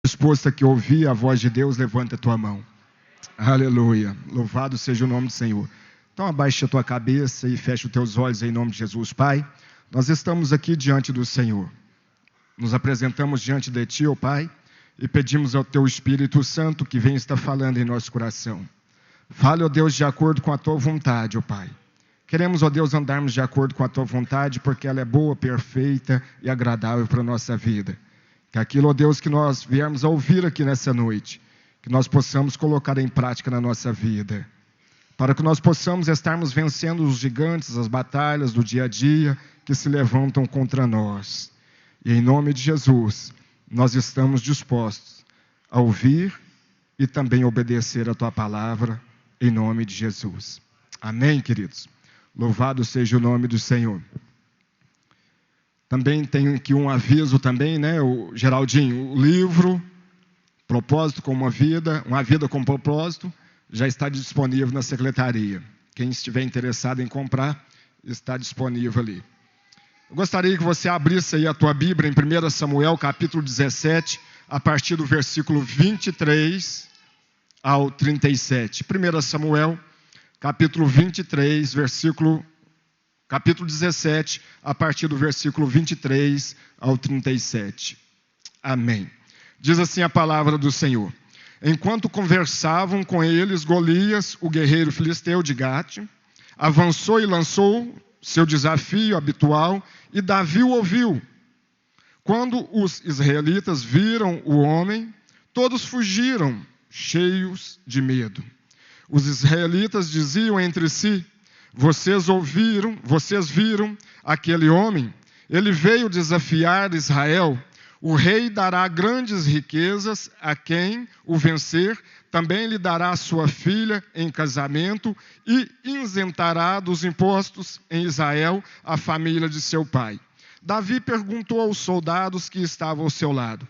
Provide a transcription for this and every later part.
disposto aqui a ouvir a voz de Deus, levanta a tua mão. Aleluia. Louvado seja o nome do Senhor. Então abaixa a tua cabeça e fecha os teus olhos em nome de Jesus. Pai, nós estamos aqui diante do Senhor. Nos apresentamos diante de Ti, ó Pai, e pedimos ao Teu Espírito Santo que venha estar falando em nosso coração. Fale, ó Deus, de acordo com a Tua vontade, ó Pai. Queremos, ó Deus, andarmos de acordo com a Tua vontade, porque ela é boa, perfeita e agradável para a nossa vida. Que aquilo, ó Deus, que nós viermos a ouvir aqui nessa noite, que nós possamos colocar em prática na nossa vida. Para que nós possamos estarmos vencendo os gigantes, as batalhas do dia a dia que se levantam contra nós. E em nome de Jesus, nós estamos dispostos a ouvir e também obedecer a Tua palavra, em nome de Jesus. Amém, queridos? Louvado seja o nome do Senhor. Também tenho aqui um aviso também, né, o Geraldinho, o livro Propósito com uma vida com propósito, já está disponível na secretaria. Quem estiver interessado em comprar, está disponível ali. Eu gostaria que você abrisse aí a tua Bíblia em 1 Samuel, capítulo 17, a partir do versículo 23 ao 37. 1 Samuel, capítulo 23, capítulo 17, a partir do versículo 23 ao 37. Amém. Diz assim a palavra do Senhor. Enquanto conversavam com eles, Golias, o guerreiro filisteu de Gate, avançou e lançou seu desafio habitual, e Davi o ouviu. Quando os israelitas viram o homem, todos fugiram, cheios de medo. Os israelitas diziam entre si: vocês viram aquele homem? Ele veio desafiar Israel. O rei dará grandes riquezas a quem o vencer, também lhe dará sua filha em casamento e isentará dos impostos em Israel a família de seu pai. Davi perguntou aos soldados que estavam ao seu lado: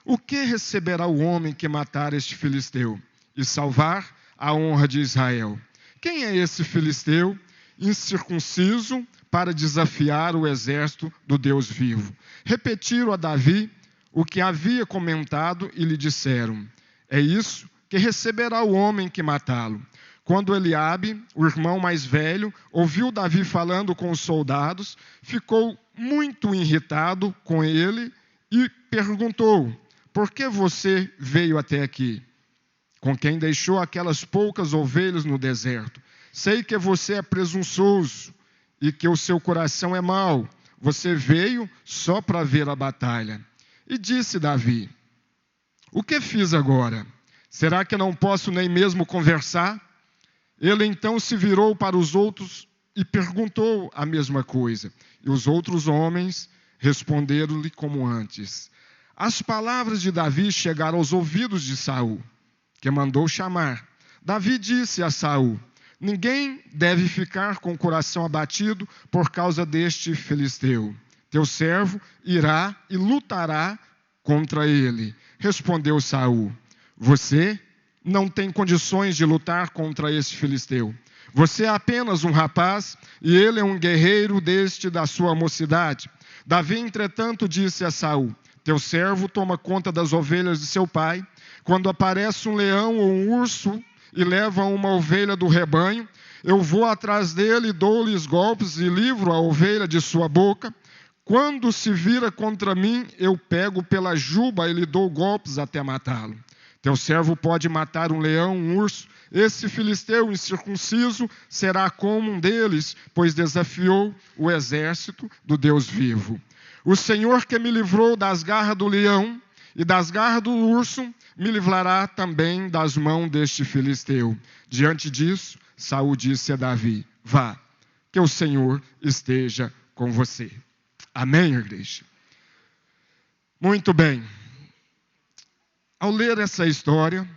o que receberá o homem que matar este filisteu e salvar a honra de Israel? Quem é esse filisteu incircunciso para desafiar o exército do Deus vivo? Repetiram a Davi o que havia comentado e lhe disseram: é isso que receberá o homem que matá-lo. Quando Eliabe, o irmão mais velho, ouviu Davi falando com os soldados, ficou muito irritado com ele e perguntou: por que você veio até aqui? Com quem deixou aquelas poucas ovelhas no deserto? Sei que você é presunçoso e que o seu coração é mau. Você veio só para ver a batalha. E disse Davi: o que fiz agora? Será que não posso nem mesmo conversar? Ele então se virou para os outros e perguntou a mesma coisa. E os outros homens responderam-lhe como antes. As palavras de Davi chegaram aos ouvidos de Saul, que mandou chamar. Davi disse a Saul: ninguém deve ficar com o coração abatido por causa deste filisteu. Teu servo irá e lutará contra ele. Respondeu Saul: você não tem condições de lutar contra este filisteu. Você é apenas um rapaz e ele é um guerreiro desde da sua mocidade. Davi, entretanto, disse a Saul: teu servo toma conta das ovelhas de seu pai. Quando aparece um leão ou um urso e leva uma ovelha do rebanho, eu vou atrás dele, dou-lhes golpes e livro a ovelha de sua boca. Quando se vira contra mim, eu pego pela juba e lhe dou golpes até matá-lo. Teu servo pode matar um leão, um urso. Esse filisteu incircunciso será como um deles, pois desafiou o exército do Deus vivo. O Senhor que me livrou das garras do leão e das garras do urso, me livrará também das mãos deste filisteu. Diante disso, Saul disse a Davi: vá, que o Senhor esteja com você. Amém, igreja? Muito bem. Ao ler essa história,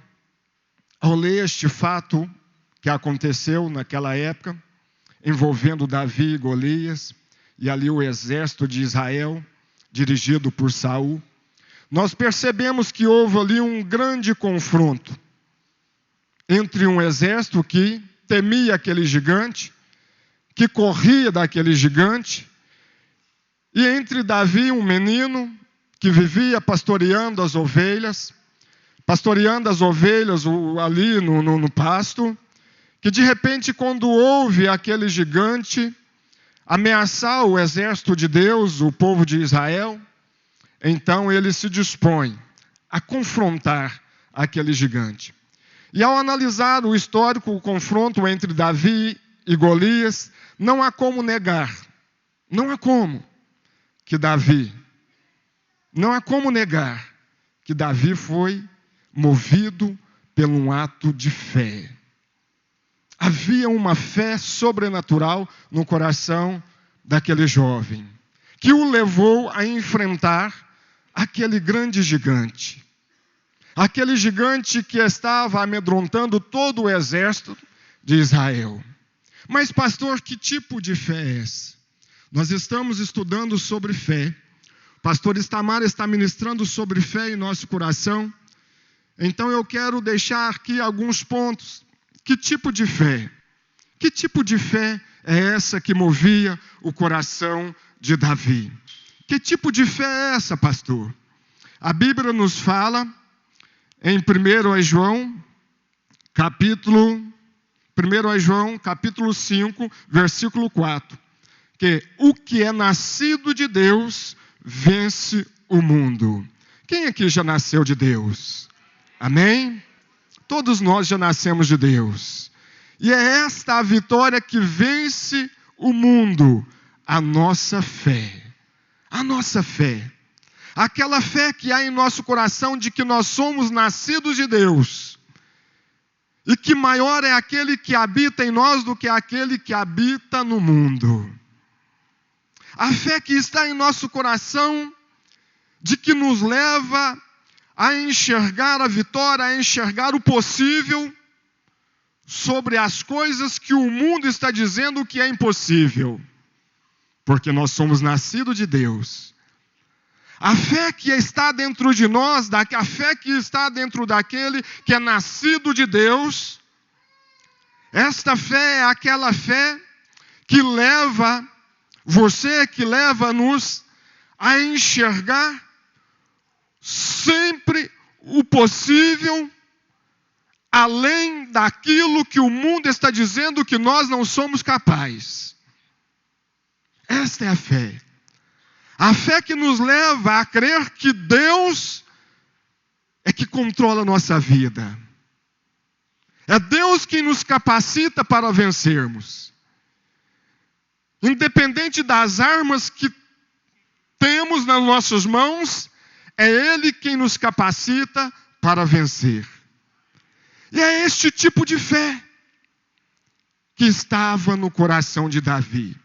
ao ler este fato que aconteceu naquela época, envolvendo Davi e Golias, e ali o exército de Israel, dirigido por Saul, nós percebemos que houve ali um grande confronto entre um exército que temia aquele gigante, que corria daquele gigante, e entre Davi, um menino que vivia pastoreando as ovelhas, pastoreando as ovelhas ali no pasto, que de repente, quando ouve aquele gigante ameaçar o exército de Deus, o povo de Israel, então ele se dispõe a confrontar aquele gigante. E ao analisar o histórico, o confronto entre Davi e Golias, não há como negar, não há como negar que Davi foi movido por um ato de fé. Havia uma fé sobrenatural no coração daquele jovem, que o levou a enfrentar aquele grande gigante. Aquele gigante que estava amedrontando todo o exército de Israel. Mas, pastor, que tipo de fé é essa? Nós estamos estudando sobre fé. O pastor Itamar está ministrando sobre fé em nosso coração. Então eu quero deixar aqui alguns pontos. Que tipo de fé? Que tipo de fé é essa que movia o coração de Davi? Que tipo de fé é essa, pastor? A Bíblia nos fala em 1 João, capítulo 5, versículo 4, que o que é nascido de Deus vence o mundo. Quem aqui já nasceu de Deus? Amém? Todos nós já nascemos de Deus. E é esta a vitória que vence o mundo, a nossa fé. A nossa fé. Aquela fé que há em nosso coração de que nós somos nascidos de Deus. E que maior é aquele que habita em nós do que aquele que habita no mundo. A fé que está em nosso coração de que nos leva a enxergar a vitória, a enxergar o possível sobre as coisas que o mundo está dizendo que é impossível. Porque nós somos nascidos de Deus. A fé que está dentro de nós, a fé que está dentro daquele que é nascido de Deus, esta fé é aquela fé que leva você, que leva-nos a enxergar sempre o possível, além daquilo que o mundo está dizendo que nós não somos capazes. Esta é a fé. A fé que nos leva a crer que Deus é que controla a nossa vida. É Deus quem nos capacita para vencermos. Independente das armas que temos nas nossas mãos, é Ele quem nos capacita para vencer. E é este tipo de fé que estava no coração de Davi.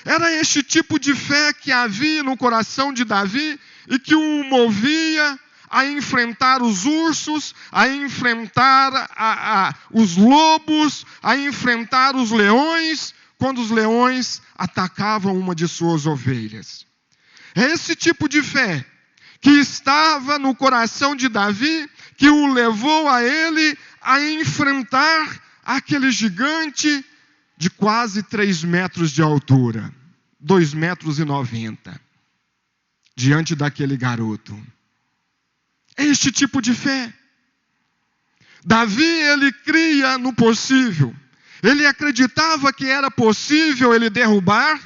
Era este tipo de fé que havia no coração de Davi e que o movia a enfrentar os ursos, a enfrentar os lobos, a enfrentar os leões, quando os leões atacavam uma de suas ovelhas. É esse tipo de fé que estava no coração de Davi, que o levou a ele a enfrentar aquele gigante de quase 3 metros de altura, 2,90 metros, diante daquele garoto. É este tipo de fé. Davi, ele cria no possível. Ele acreditava que era possível ele derrubar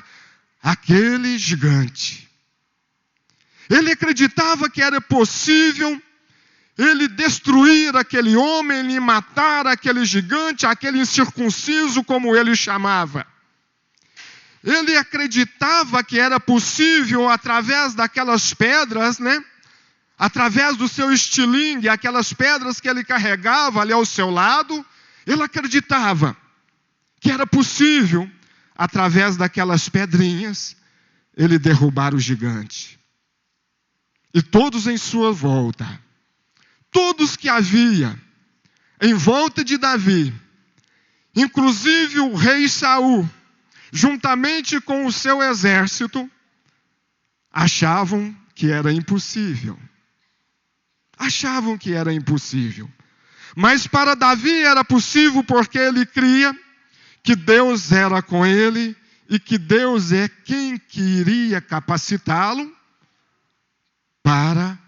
aquele gigante. Ele acreditava que era possível ele destruir aquele homem, ele matar aquele gigante, aquele incircunciso, como ele chamava. Ele acreditava que era possível, através daquelas pedras, através do seu estilingue, aquelas pedras que ele carregava ali ao seu lado, ele acreditava que era possível, através daquelas pedrinhas, ele derrubar o gigante. E todos em sua volta, todos que havia em volta de Davi, inclusive o rei Saul, juntamente com o seu exército, achavam que era impossível. Achavam que era impossível. Mas para Davi era possível porque ele cria que Deus era com ele e que Deus é quem que iria capacitá-lo para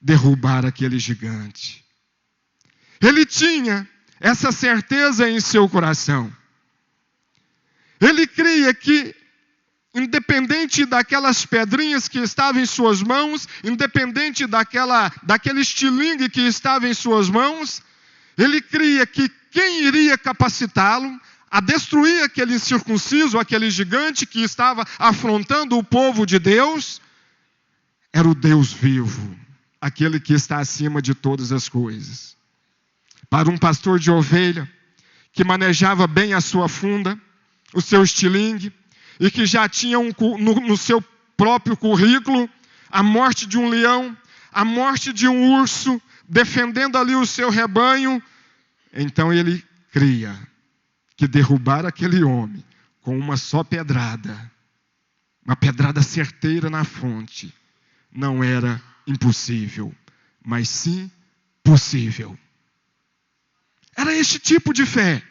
derrubar aquele gigante. Ele tinha essa certeza em seu coração. Ele cria que, independente daquelas pedrinhas que estavam em suas mãos, independente daquele estilingue que estava em suas mãos, ele cria que quem iria capacitá-lo a destruir aquele incircunciso, aquele gigante que estava afrontando o povo de Deus, era o Deus vivo, aquele que está acima de todas as coisas. Para um pastor de ovelha, que manejava bem a sua funda, o seu estilingue, e que já tinha no seu próprio currículo a morte de um leão, a morte de um urso, defendendo ali o seu rebanho, então ele cria que derrubar aquele homem com uma só pedrada, uma pedrada certeira na fonte, não era impossível, mas sim possível. Era este tipo de fé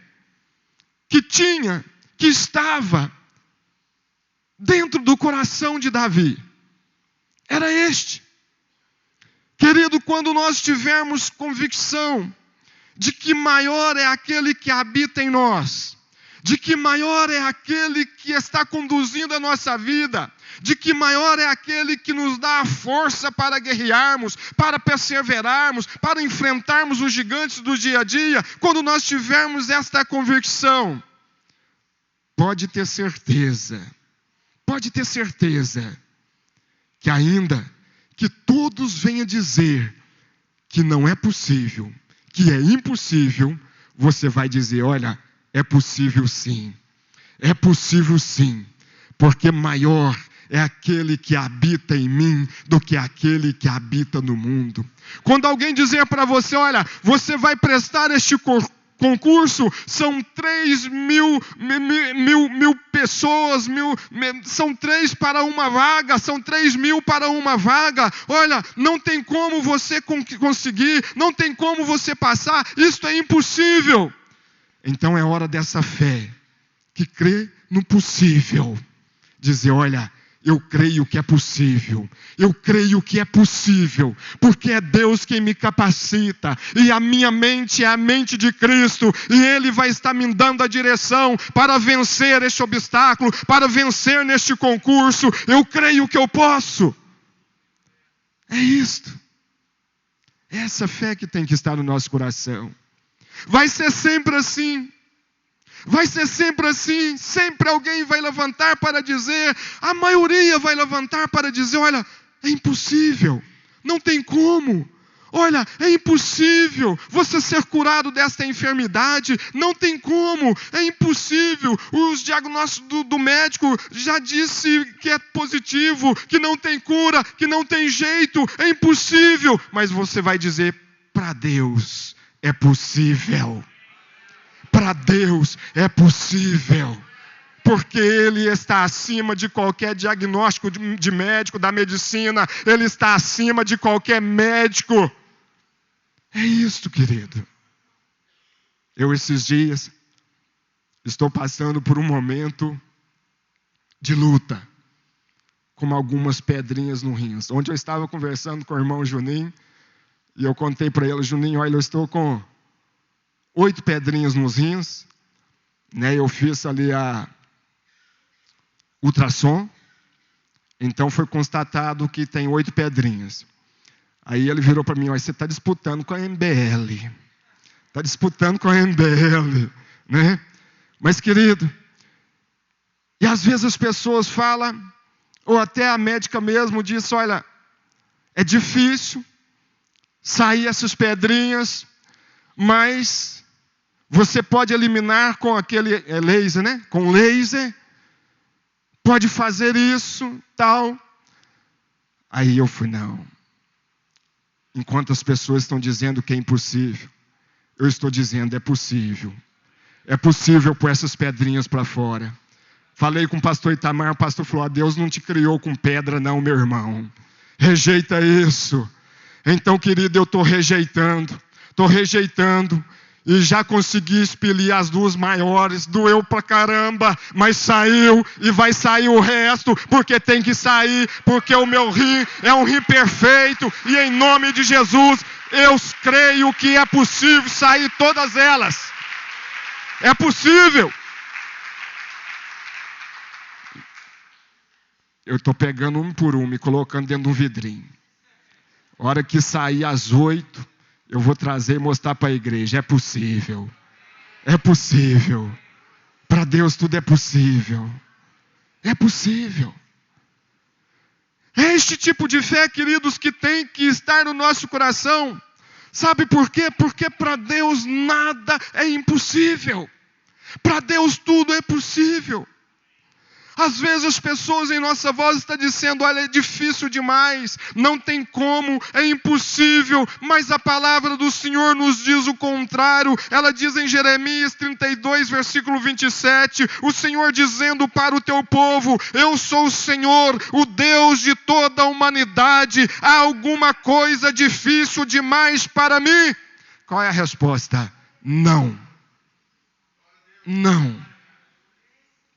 que estava dentro do coração de Davi. Era este. Querido, quando nós tivermos convicção de que maior é aquele que habita em nós, de que maior é aquele que está conduzindo a nossa vida, de que maior é aquele que nos dá a força para guerrearmos, para perseverarmos, para enfrentarmos os gigantes do dia a dia, quando nós tivermos esta convicção, pode ter certeza que ainda que todos venham dizer que não é possível, que é impossível, você vai dizer, olha, é possível sim, porque maior é aquele que habita em mim do que aquele que habita no mundo. Quando alguém dizer para você, olha, você vai prestar este concurso, são 3.000 pessoas, são 3 para uma vaga, são 3.000 para uma vaga, olha, não tem como você conseguir, não tem como você passar, isto é impossível. Então é hora dessa fé, que crê no possível, dizer, olha, eu creio que é possível, porque é Deus quem me capacita, e a minha mente é a mente de Cristo, e Ele vai estar me dando a direção para vencer este obstáculo, para vencer neste concurso, eu creio que eu posso. É isto, é essa fé que tem que estar no nosso coração. Vai ser sempre assim. Sempre alguém vai levantar para dizer, a maioria vai levantar para dizer, olha, é impossível, não tem como. Olha, é impossível você ser curado desta enfermidade, não tem como, é impossível. Os diagnósticos do médico já disse que é positivo, que não tem cura, que não tem jeito, é impossível. Mas você vai dizer, para Deus é possível. Para Deus é possível, porque Ele está acima de qualquer diagnóstico de médico, da medicina, Ele está acima de qualquer médico. É isso, querido. Eu esses dias estou passando por um momento de luta, com algumas pedrinhas no rins. Ontem eu estava conversando com o irmão Juninho, e eu contei para ele, Juninho, olha, eu estou com 8 pedrinhas nos rins, né? Eu fiz ali a ultrassom, então foi constatado que tem 8 pedrinhas. Aí ele virou para mim, olha, você está disputando com a MBL, né? Mas querido, e às vezes as pessoas falam, ou até a médica mesmo diz, olha, é difícil sair essas pedrinhas, mas você pode eliminar com aquele laser, né? Com laser. Pode fazer isso, tal. Aí eu fui, não. Enquanto as pessoas estão dizendo que é impossível, eu estou dizendo, é possível. É possível pôr essas pedrinhas para fora. Falei com o pastor Itamar, o pastor falou, Deus não te criou com pedra não, meu irmão. Rejeita isso. Então, querido, eu estou rejeitando. E já consegui expelir as 2 maiores, doeu pra caramba, mas saiu e vai sair o resto, porque tem que sair, porque o meu rim é um rim perfeito, e em nome de Jesus, eu creio que é possível sair todas elas. É possível. Eu estou pegando um por um e colocando dentro de um vidrinho. A hora que sair às 8, eu vou trazer e mostrar para a igreja. É possível. É possível. Para Deus tudo é possível. É possível. É este tipo de fé, queridos, que tem que estar no nosso coração. Sabe por quê? Porque para Deus nada é impossível. Para Deus tudo é possível. Às vezes as pessoas em nossa voz estão dizendo, olha, é difícil demais, não tem como, é impossível, mas a palavra do Senhor nos diz o contrário. Ela diz em Jeremias 32, versículo 27, o Senhor dizendo para o teu povo, eu sou o Senhor, o Deus de toda a humanidade, há alguma coisa difícil demais para mim? Qual é a resposta? Não. Não.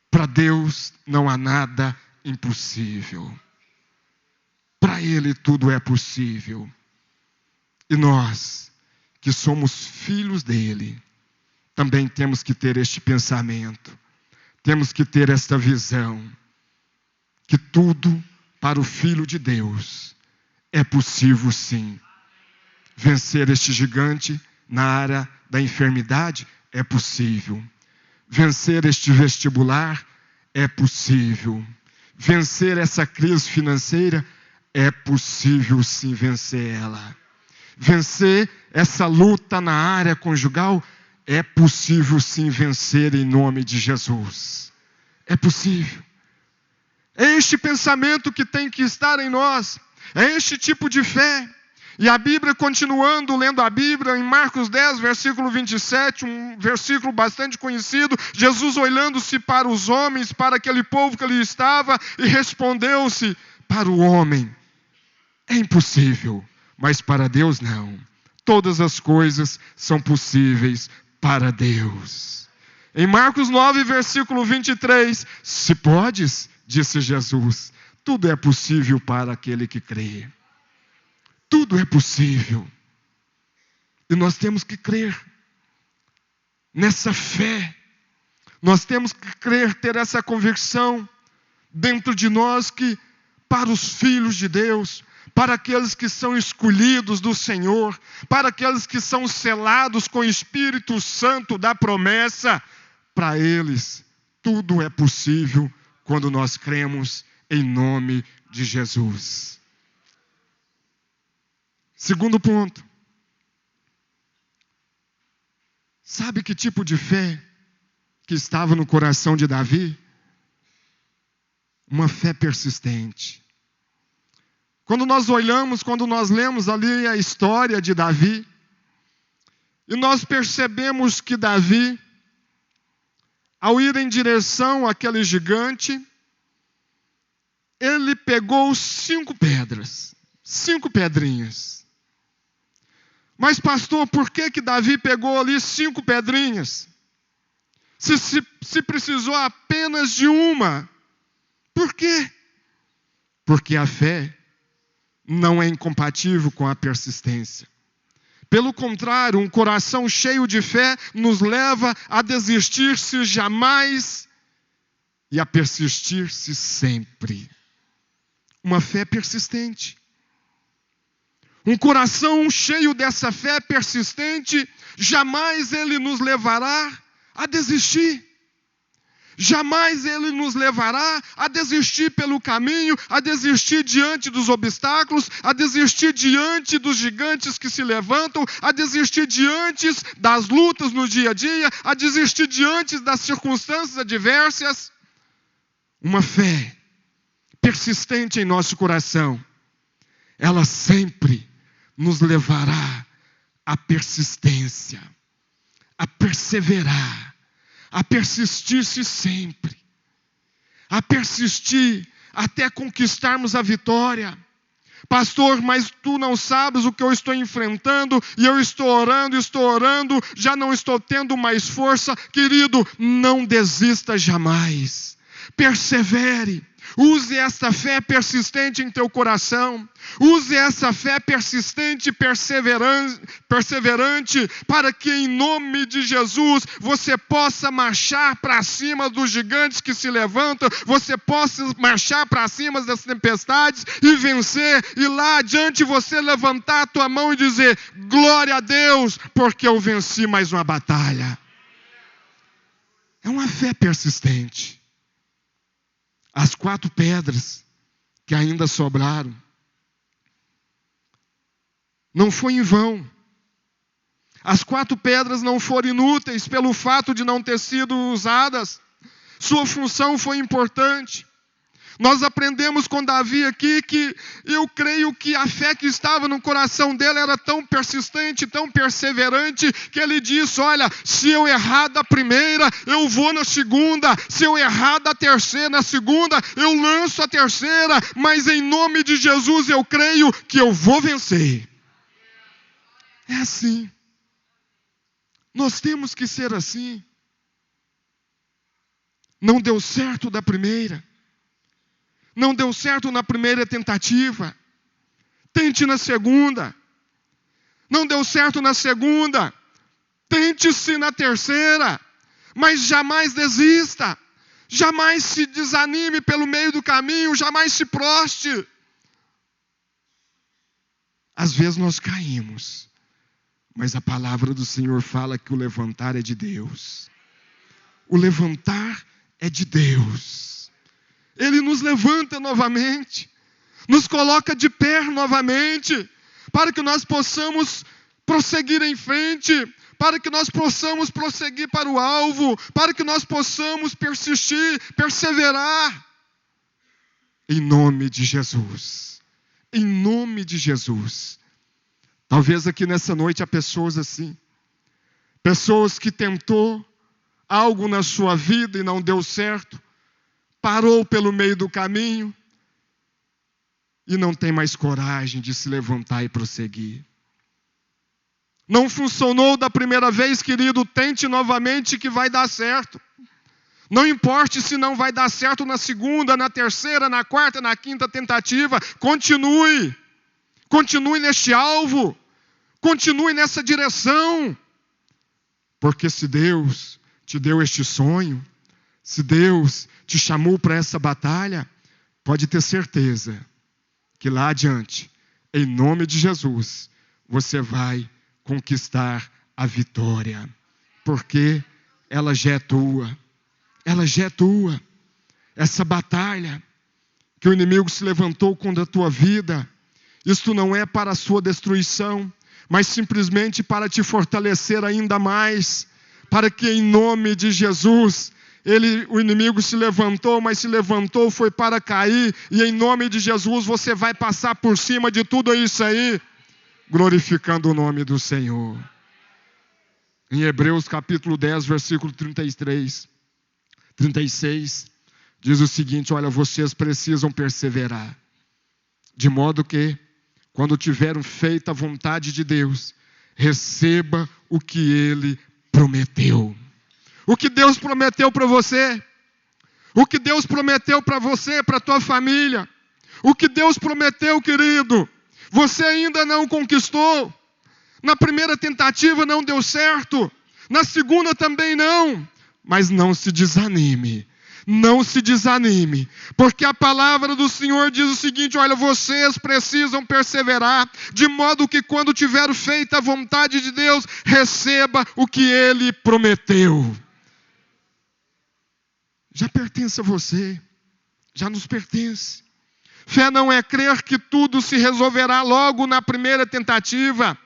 Para Deus não há nada impossível. Para Ele tudo é possível. E nós, que somos filhos dEle, também temos que ter este pensamento. Temos que ter esta visão. Que tudo para o Filho de Deus é possível sim. Vencer este gigante na área da enfermidade é possível. Vencer este vestibular é possível. Vencer essa crise financeira é possível sim vencer ela. Vencer essa luta na área conjugal é possível sim vencer em nome de Jesus. É possível. É este pensamento que tem que estar em nós. É este tipo de fé. E a Bíblia, continuando lendo a Bíblia, em Marcos 10, versículo 27, um versículo bastante conhecido, Jesus olhando-se para os homens, para aquele povo que ali estava, e respondeu-se para o homem, é impossível, mas para Deus não. Todas as coisas são possíveis para Deus. Em Marcos 9, versículo 23, se podes, disse Jesus, tudo é possível para aquele que crê. Tudo é possível. E nós temos que crer nessa fé. Nós temos que crer, ter essa convicção dentro de nós que para os filhos de Deus, para aqueles que são escolhidos do Senhor, para aqueles que são selados com o Espírito Santo da promessa, para eles tudo é possível quando nós cremos em nome de Jesus. Segundo ponto. Sabe que tipo de fé que estava no coração de Davi? Uma fé persistente. Quando nós olhamos, quando nós lemos ali a história de Davi, e nós percebemos que Davi, ao ir em direção àquele gigante, ele pegou 5 pedras, 5 pedrinhas. Mas pastor, por que Davi pegou ali 5 pedrinhas? Se precisou apenas de uma. Por quê? Porque a fé não é incompatível com a persistência. Pelo contrário, um coração cheio de fé nos leva a desistir-se jamais e a persistir-se sempre. Uma fé persistente. Um coração cheio dessa fé persistente, jamais ele nos levará a desistir. Jamais ele nos levará a desistir pelo caminho, a desistir diante dos obstáculos, a desistir diante dos gigantes que se levantam, a desistir diante das lutas no dia a dia, a desistir diante das circunstâncias adversas. Uma fé persistente em nosso coração, ela sempre nos levará à persistência, a perseverar, a persistir-se sempre, a persistir até conquistarmos a vitória. Pastor, mas tu não sabes o que eu estou enfrentando, e eu estou orando, já não estou tendo mais força. Querido, não desista jamais, persevere. Use essa fé persistente em teu coração. Use essa fé persistente e perseverante para que em nome de Jesus você possa marchar para cima dos gigantes que se levantam, você possa marchar para cima das tempestades e vencer, e lá adiante você levantar a tua mão e dizer: glória a Deus, porque eu venci mais uma batalha. É uma fé persistente. As 4 pedras que ainda sobraram, não foi em vão. As 4 pedras não foram inúteis pelo fato de não ter sido usadas. Sua função foi importante. Nós aprendemos com Davi aqui que eu creio que a fé que estava no coração dele era tão persistente, tão perseverante, que ele disse: olha, se eu errar da primeira, eu vou na segunda. Se eu errar da terceira, na segunda, eu lanço a terceira. Mas em nome de Jesus eu creio que eu vou vencer. É assim. Nós temos que ser assim. Não deu certo da primeira. Não deu certo na primeira tentativa. Tente na segunda. Não deu certo na segunda. Tente-se na terceira. Mas jamais desista. Jamais se desanime pelo meio do caminho. Jamais se proste. Às vezes nós caímos. Mas a palavra do Senhor fala que o levantar é de Deus. O levantar é de Deus. Ele nos levanta novamente, nos coloca de pé novamente, para que nós possamos prosseguir em frente, para que nós possamos prosseguir para o alvo, para que nós possamos persistir, perseverar. Em nome de Jesus. Em nome de Jesus. Talvez aqui nessa noite há pessoas assim. Pessoas que tentou algo na sua vida e não deu certo. Parou pelo meio do caminho e não tem mais coragem de se levantar e prosseguir. Não funcionou da primeira vez, querido, tente novamente que vai dar certo. Não importe se não vai dar certo na segunda, na terceira, na quarta, na quinta tentativa, continue. Continue neste alvo, continue nessa direção. Porque se Deus te deu este sonho, se Deus te chamou para essa batalha, pode ter certeza que lá adiante, em nome de Jesus, você vai conquistar a vitória. Porque ela já é tua. Ela já é tua. Essa batalha que o inimigo se levantou contra a tua vida, isto não é para a sua destruição, mas simplesmente para te fortalecer ainda mais, para que em nome de Jesus, o inimigo se levantou, mas se levantou foi para cair, e em nome de Jesus você vai passar por cima de tudo isso aí, glorificando o nome do Senhor. Em Hebreus capítulo 10, versículo 36, diz o seguinte: olha, vocês precisam perseverar, de modo que, quando tiveram feito a vontade de Deus, receba o que Ele prometeu. O que Deus prometeu para você, o que Deus prometeu para você, para a tua família, o que Deus prometeu, querido, você ainda não conquistou. Na primeira tentativa não deu certo, na segunda também não, mas não se desanime. Não se desanime, porque a palavra do Senhor diz o seguinte: olha, vocês precisam perseverar, de modo que quando tiver feito a vontade de Deus, receba o que Ele prometeu. Já pertence a você, já nos pertence. Fé não é crer que tudo se resolverá logo na primeira tentativa.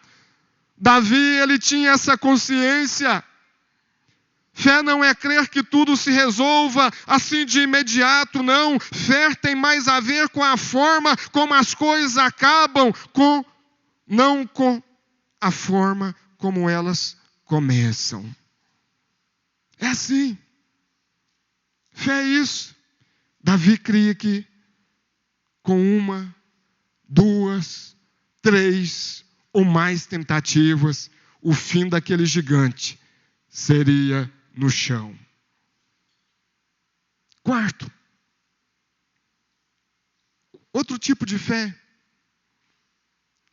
Davi, ele tinha essa consciência. Fé não é crer que tudo se resolva assim de imediato, não. Fé tem mais a ver com a forma como as coisas acabam, não com a forma como elas começam. É assim. Fé é isso. Davi cria que com 1, 2, 3 ou mais tentativas, o fim daquele gigante seria no chão. Quarto, Outro tipo de fé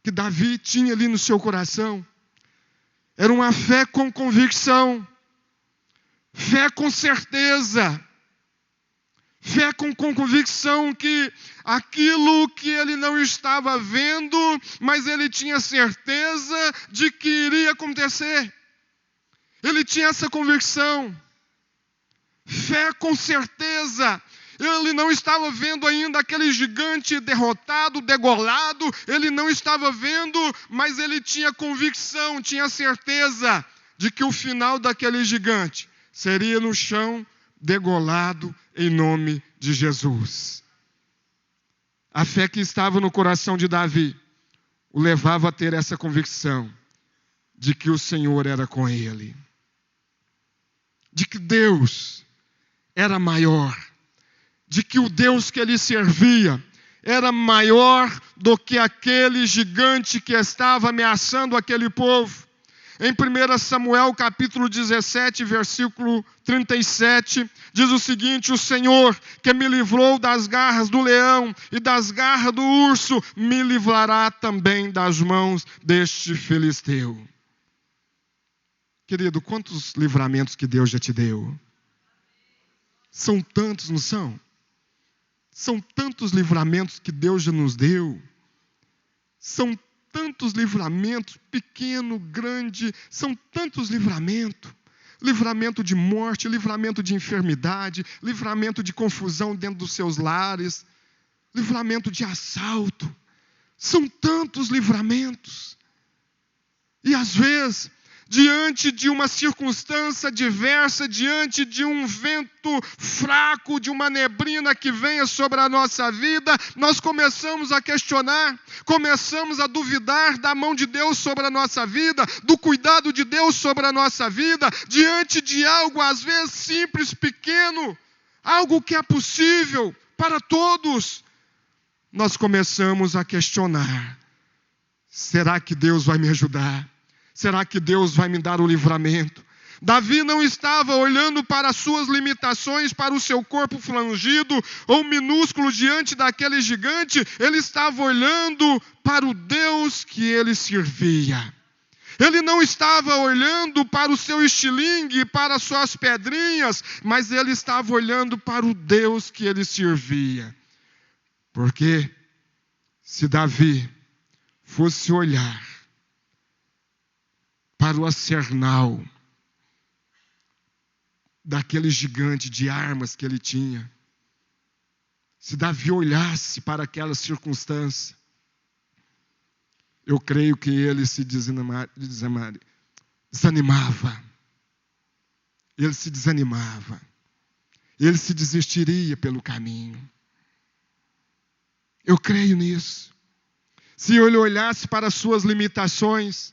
que Davi tinha ali no seu coração era uma fé com convicção, fé com certeza, fé com convicção que aquilo que ele não estava vendo, mas ele tinha certeza de que iria acontecer. Ele tinha essa convicção, fé com certeza. Ele não estava vendo ainda aquele gigante derrotado, degolado. Ele não estava vendo, mas ele tinha convicção, tinha certeza de que o final daquele gigante seria no chão, degolado, em nome de Jesus. A fé que estava no coração de Davi o levava a ter essa convicção de que o Senhor era com ele. De que Deus era maior. De que o Deus que ele servia era maior do que aquele gigante que estava ameaçando aquele povo. Em 1 Samuel capítulo 17, versículo 37, diz o seguinte: o Senhor que me livrou das garras do leão e das garras do urso, me livrará também das mãos deste filisteu. Querido, quantos livramentos que Deus já te deu? São tantos, não são? São tantos livramentos que Deus já nos deu. São tantos livramentos, pequeno, grande, são tantos livramentos. Livramento de morte, livramento de enfermidade, livramento de confusão dentro dos seus lares, livramento de assalto. São tantos livramentos. E às vezes, diante de uma circunstância diversa, diante de um vento fraco, de uma neblina que venha sobre a nossa vida, nós começamos a questionar, começamos a duvidar da mão de Deus sobre a nossa vida, do cuidado de Deus sobre a nossa vida, diante de algo às vezes simples, pequeno, algo que é possível para todos, nós começamos a questionar: será que Deus vai me ajudar? Será que Deus vai me dar o livramento? Davi não estava olhando para as suas limitações, para o seu corpo frangido ou minúsculo diante daquele gigante. Ele estava olhando para o Deus que ele servia. Ele não estava olhando para o seu estilingue, para as suas pedrinhas, mas ele estava olhando para o Deus que ele servia. Porque se Davi fosse olhar para o arsenal daquele gigante de armas que ele tinha, se Davi olhasse para aquela circunstância, eu creio que ele se desanimava. Ele se desanimava. Ele se desistiria pelo caminho. Eu creio nisso. Se ele olhasse para as suas limitações,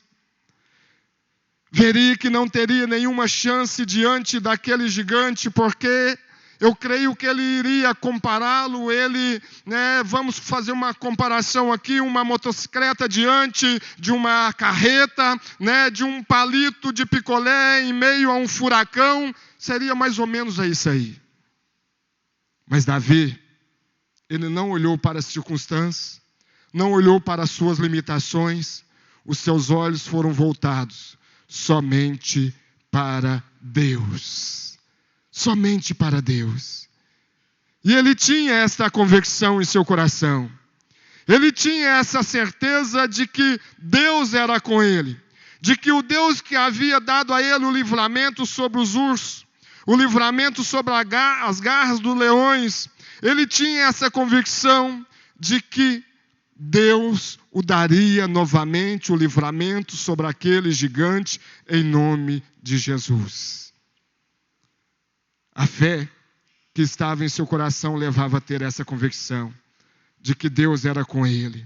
veria que não teria nenhuma chance diante daquele gigante, porque eu creio que ele iria compará-lo, vamos fazer uma comparação aqui, uma motocicleta diante de uma carreta, de um palito de picolé em meio a um furacão, seria mais ou menos isso aí. Mas Davi, ele não olhou para as circunstâncias, não olhou para as suas limitações, os seus olhos foram voltados somente para Deus. Somente para Deus. E ele tinha essa convicção em seu coração. Ele tinha essa certeza de que Deus era com ele. De que o Deus que havia dado a ele o livramento sobre os ursos, o livramento sobre as garras dos leões, ele tinha essa convicção de que Deus o daria novamente o livramento sobre aquele gigante em nome de Jesus. A fé que estava em seu coração levava a ter essa convicção de que Deus era com ele.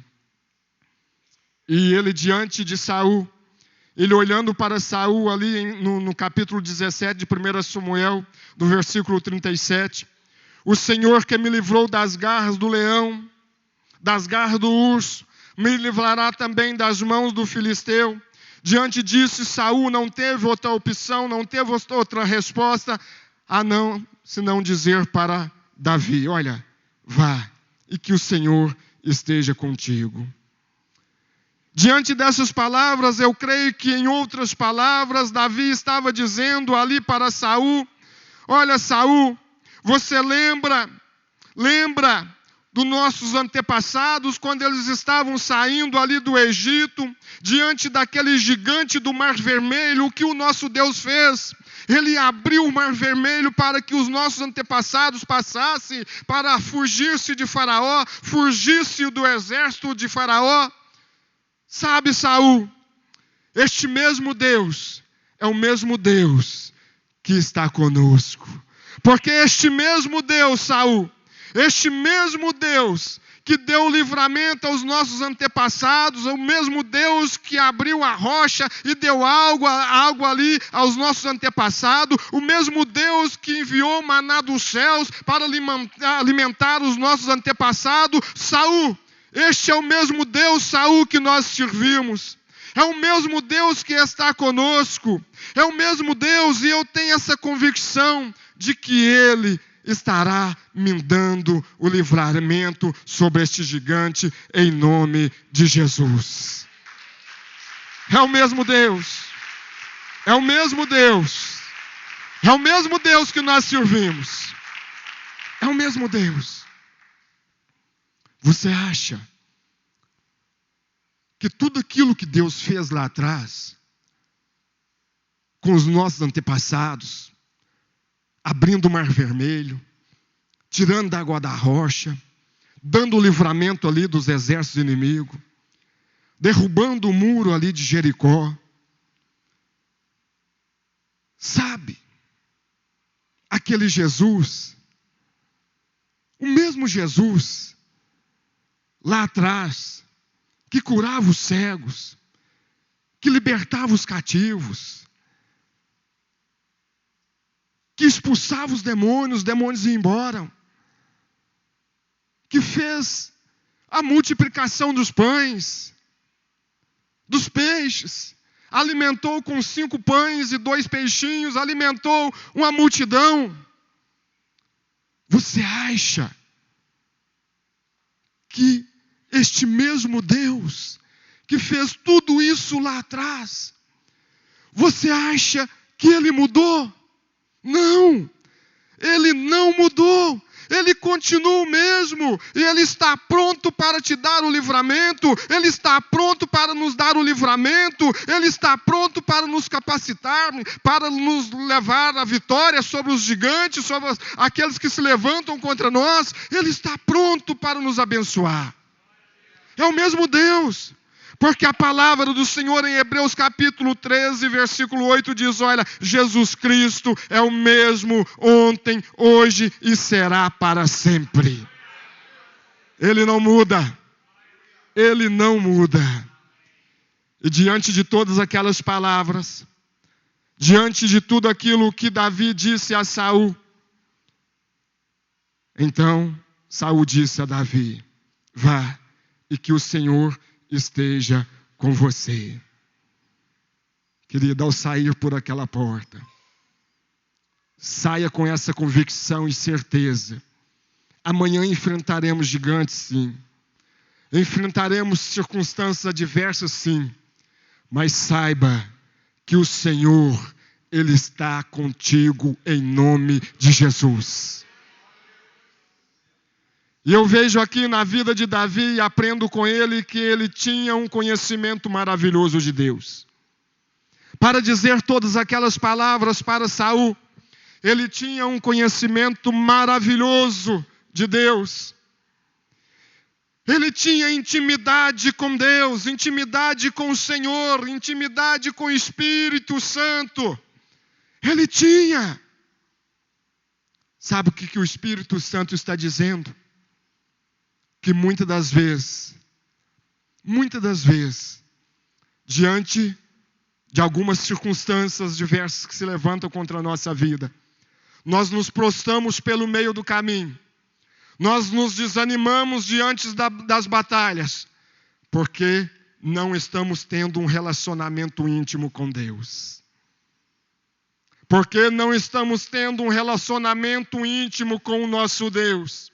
E ele diante de Saul, ele olhando para Saul ali no capítulo 17 de 1 Samuel, do versículo 37, o Senhor que me livrou das garras do leão, das garras do urso, me livrará também das mãos do filisteu. Diante disso, Saul não teve outra opção, não teve outra resposta, senão dizer para Davi: olha, vá, e que o Senhor esteja contigo. Diante dessas palavras, eu creio que em outras palavras, Davi estava dizendo ali para Saul: olha, Saul, você lembra dos nossos antepassados, quando eles estavam saindo ali do Egito, diante daquele gigante do Mar Vermelho, o que o nosso Deus fez? Ele abriu o Mar Vermelho para que os nossos antepassados passassem, para fugir-se de Faraó, fugir-se do exército de Faraó. Sabe, Saul, este mesmo Deus é o mesmo Deus que está conosco. Porque este mesmo Deus, Saul, este mesmo Deus que deu livramento aos nossos antepassados, o mesmo Deus que abriu a rocha e deu água ali aos nossos antepassados, o mesmo Deus que enviou maná dos céus para alimentar os nossos antepassados, Saul, este é o mesmo Deus, Saul, que nós servimos. É o mesmo Deus que está conosco. É o mesmo Deus, e eu tenho essa convicção de que Ele estará me dando o livramento sobre este gigante, em nome de Jesus. É o mesmo Deus. É o mesmo Deus. É o mesmo Deus que nós servimos. É o mesmo Deus. Você acha que tudo aquilo que Deus fez lá atrás, com os nossos antepassados, abrindo o Mar Vermelho, tirando a água da rocha, dando o livramento ali dos exércitos inimigos, derrubando o muro ali de Jericó, sabe, aquele Jesus, o mesmo Jesus, lá atrás, que curava os cegos, que libertava os cativos, que expulsava os demônios iam embora, que fez a multiplicação dos pães, dos peixes, alimentou com 5 pães e 2 peixinhos, alimentou uma multidão. Você acha que este mesmo Deus que fez tudo isso lá atrás, você acha que Ele mudou? Não, Ele não mudou. Ele continua o mesmo, e Ele está pronto para te dar o livramento, Ele está pronto para nos dar o livramento, Ele está pronto para nos capacitar, para nos levar à vitória sobre os gigantes, sobre aqueles que se levantam contra nós. Ele está pronto para nos abençoar. É o mesmo Deus. Porque a palavra do Senhor em Hebreus capítulo 13, versículo 8 diz, olha, Jesus Cristo é o mesmo ontem, hoje e será para sempre. Ele não muda. Ele não muda. E diante de todas aquelas palavras, diante de tudo aquilo que Davi disse a Saul, então Saul disse a Davi, vá e que o Senhor esteja com você. Querido, ao sair por aquela porta, saia com essa convicção e certeza. Amanhã enfrentaremos gigantes, sim. Enfrentaremos circunstâncias adversas, sim. Mas saiba que o Senhor, Ele está contigo em nome de Jesus. E eu vejo aqui na vida de Davi e aprendo com ele que ele tinha um conhecimento maravilhoso de Deus. Para dizer todas aquelas palavras para Saul, ele tinha um conhecimento maravilhoso de Deus. Ele tinha intimidade com Deus, intimidade com o Senhor, intimidade com o Espírito Santo. Ele tinha. Sabe o que o Espírito Santo está dizendo? Que muitas das vezes, diante de algumas circunstâncias diversas que se levantam contra a nossa vida, nós nos prostramos pelo meio do caminho, nós nos desanimamos diante das batalhas, porque não estamos tendo um relacionamento íntimo com Deus. Porque não estamos tendo um relacionamento íntimo com o nosso Deus.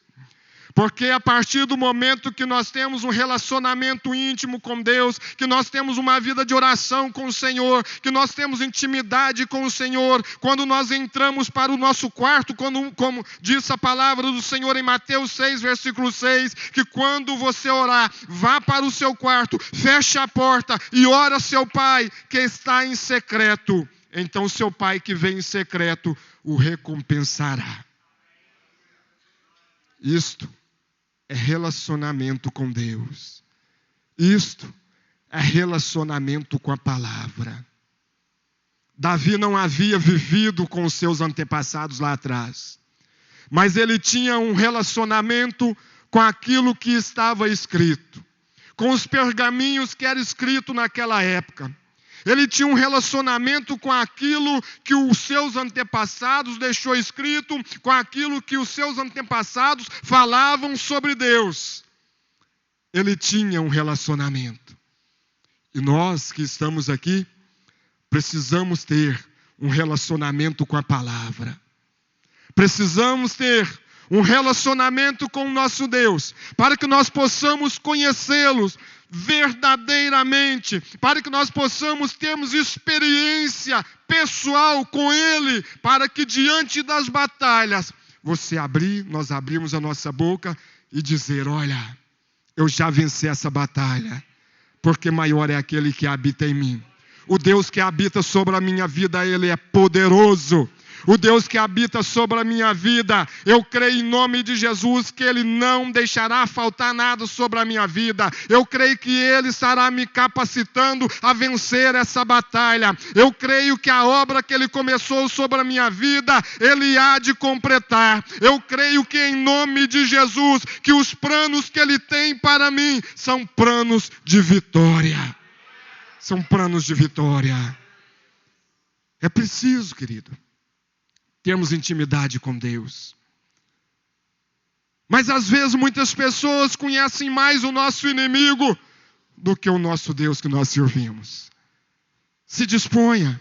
Porque a partir do momento que nós temos um relacionamento íntimo com Deus, que nós temos uma vida de oração com o Senhor, que nós temos intimidade com o Senhor, quando nós entramos para o nosso quarto, como diz a palavra do Senhor em Mateus 6, versículo 6, que quando você orar, vá para o seu quarto, feche a porta e ora a seu Pai que está em secreto. Então seu Pai que vem em secreto o recompensará. Isto é relacionamento com Deus. Isto é relacionamento com a palavra. Davi não havia vivido com os seus antepassados lá atrás, mas ele tinha um relacionamento com aquilo que estava escrito, com os pergaminhos que era escrito naquela época. Ele tinha um relacionamento com aquilo que os seus antepassados deixou escrito, com aquilo que os seus antepassados falavam sobre Deus. Ele tinha um relacionamento. E nós que estamos aqui, precisamos ter um relacionamento com a palavra. Precisamos ter um relacionamento com o nosso Deus, para que nós possamos conhecê-los verdadeiramente, para que nós possamos termos experiência pessoal com Ele, para que diante das batalhas, nós abrimos a nossa boca e dizer, olha, eu já venci essa batalha, porque maior é aquele que habita em mim. O Deus que habita sobre a minha vida, Ele é poderoso. O Deus que habita sobre a minha vida, eu creio em nome de Jesus que Ele não deixará faltar nada sobre a minha vida. Eu creio que Ele estará me capacitando a vencer essa batalha. Eu creio que a obra que Ele começou sobre a minha vida, Ele há de completar. Eu creio que em nome de Jesus, que os planos que Ele tem para mim são planos de vitória. São planos de vitória. É preciso, querido, termos intimidade com Deus. Mas às vezes muitas pessoas conhecem mais o nosso inimigo do que o nosso Deus que nós servimos. Se disponha.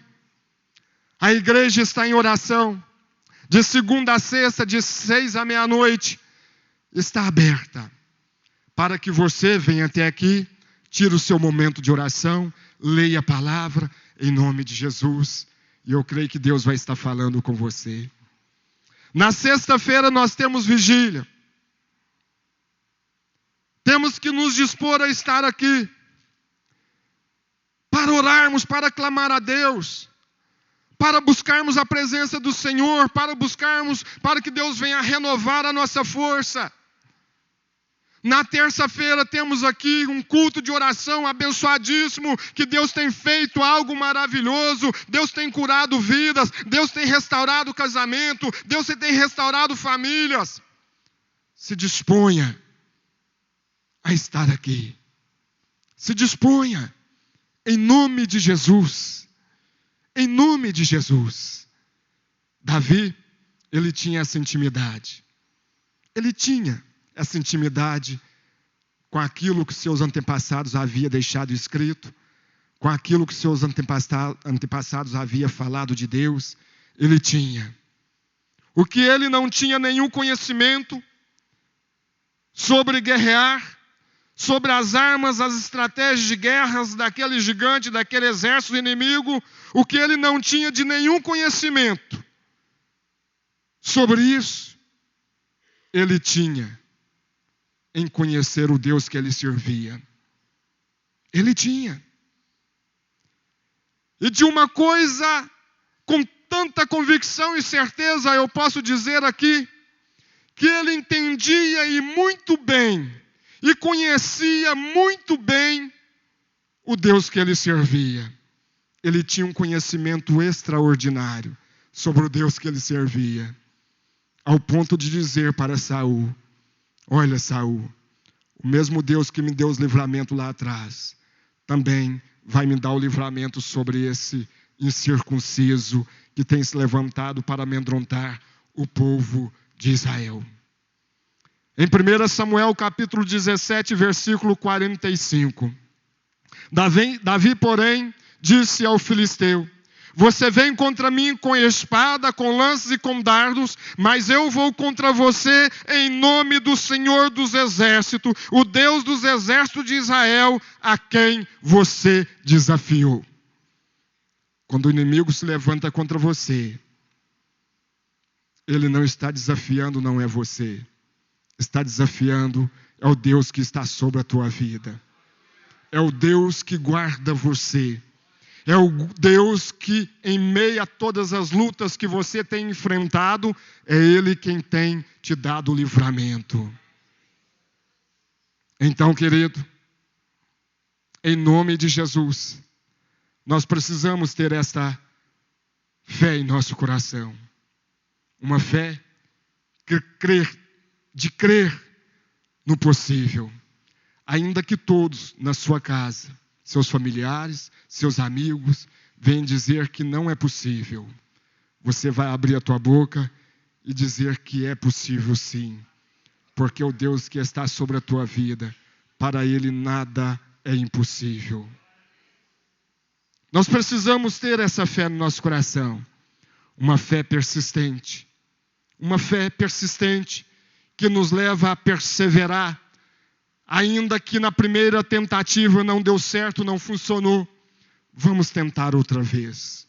A igreja está em oração. De segunda a sexta, de 6 à meia-noite, está aberta. Para que você venha até aqui, tire o seu momento de oração, leia a palavra em nome de Jesus. E eu creio que Deus vai estar falando com você. Na sexta-feira nós temos vigília. Temos que nos dispor a estar aqui. Para orarmos, para clamar a Deus. Para buscarmos a presença do Senhor. Para que Deus venha renovar a nossa força. Na terça-feira temos aqui um culto de oração abençoadíssimo, que Deus tem feito algo maravilhoso, Deus tem curado vidas, Deus tem restaurado casamento, Deus tem restaurado famílias. Se disponha a estar aqui. Se disponha, em nome de Jesus. Em nome de Jesus. Davi, ele tinha essa intimidade. Ele tinha essa intimidade com aquilo que seus antepassados haviam deixado escrito, com aquilo que seus antepassados haviam falado de Deus, ele tinha. O que ele não tinha nenhum conhecimento sobre guerrear, sobre as armas, as estratégias de guerras daquele gigante, daquele exército inimigo, o que ele não tinha de nenhum conhecimento sobre isso, ele tinha em conhecer o Deus que ele servia. Ele tinha. E de uma coisa com tanta convicção e certeza eu posso dizer aqui, que ele entendia e muito bem, e conhecia muito bem o Deus que ele servia. Ele tinha um conhecimento extraordinário sobre o Deus que ele servia, ao ponto de dizer para Saul, olha, Saul, o mesmo Deus que me deu os livramentos lá atrás, também vai me dar o livramento sobre esse incircunciso que tem se levantado para amedrontar o povo de Israel. Em 1 Samuel capítulo 17, versículo 45. Davi, porém, disse ao filisteu, Você vem contra mim com espada, com lanças e com dardos, mas eu vou contra você em nome do Senhor dos Exércitos, o Deus dos exércitos de Israel, a quem você desafiou. Quando o inimigo se levanta contra você, ele não está desafiando, não é você. Está desafiando, é o Deus que está sobre a tua vida. É o Deus que guarda você. É o Deus que, em meio a todas as lutas que você tem enfrentado, é Ele quem tem te dado o livramento. Então, querido, em nome de Jesus, nós precisamos ter esta fé em nosso coração. Uma fé de crer no possível. Ainda que todos na sua casa, seus familiares, seus amigos, venham dizer que não é possível. Você vai abrir a tua boca e dizer que é possível sim. Porque o Deus que está sobre a tua vida, para Ele nada é impossível. Nós precisamos ter essa fé no nosso coração. Uma fé persistente. Uma fé persistente que nos leva a perseverar. Ainda que na primeira tentativa não deu certo, não funcionou, vamos tentar outra vez.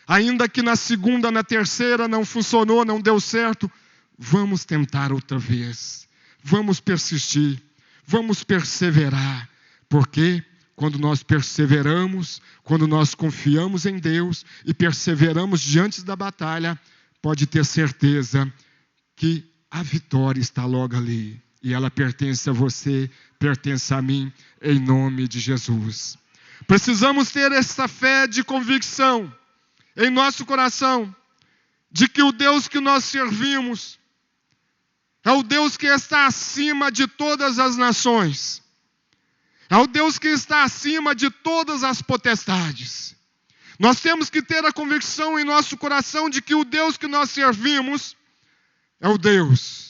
Ainda que na segunda, na terceira não funcionou, não deu certo, vamos tentar outra vez. Vamos persistir, vamos perseverar. Porque quando nós perseveramos, quando nós confiamos em Deus e perseveramos diante da batalha, pode ter certeza que a vitória está logo ali. E ela pertence a você, pertence a mim, em nome de Jesus. Precisamos ter essa fé de convicção em nosso coração, de que o Deus que nós servimos é o Deus que está acima de todas as nações. É o Deus que está acima de todas as potestades. Nós temos que ter a convicção em nosso coração de que o Deus que nós servimos é o Deus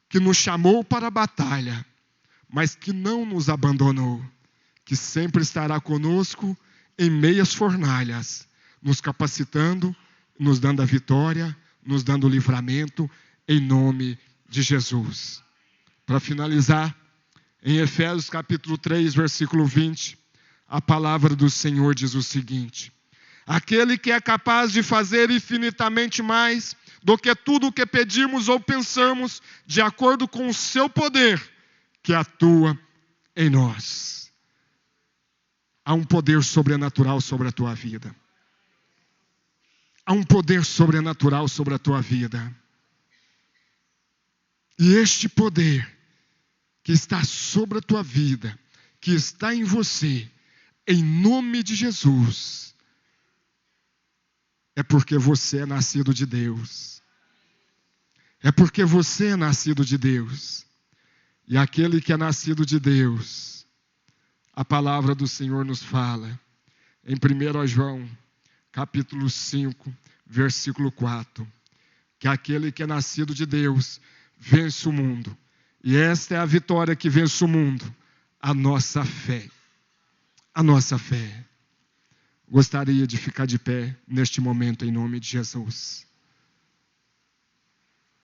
que nos chamou para a batalha, mas que não nos abandonou, que sempre estará conosco em meias fornalhas, nos capacitando, nos dando a vitória, nos dando o livramento, em nome de Jesus. Para finalizar, em Efésios capítulo 3, versículo 20, a palavra do Senhor diz o seguinte: aquele que é capaz de fazer infinitamente mais do que tudo o que pedimos ou pensamos, de acordo com o seu poder, que atua em nós. Há um poder sobrenatural sobre a tua vida. Há um poder sobrenatural sobre a tua vida. E este poder que está sobre a tua vida, que está em você, em nome de Jesus, é porque você é nascido de Deus. É porque você é nascido de Deus. E aquele que é nascido de Deus, a palavra do Senhor nos fala, em 1 João, capítulo 5, versículo 4, que aquele que é nascido de Deus vence o mundo. E esta é a vitória que vence o mundo, a nossa fé. A nossa fé. Gostaria de ficar de pé neste momento em nome de Jesus.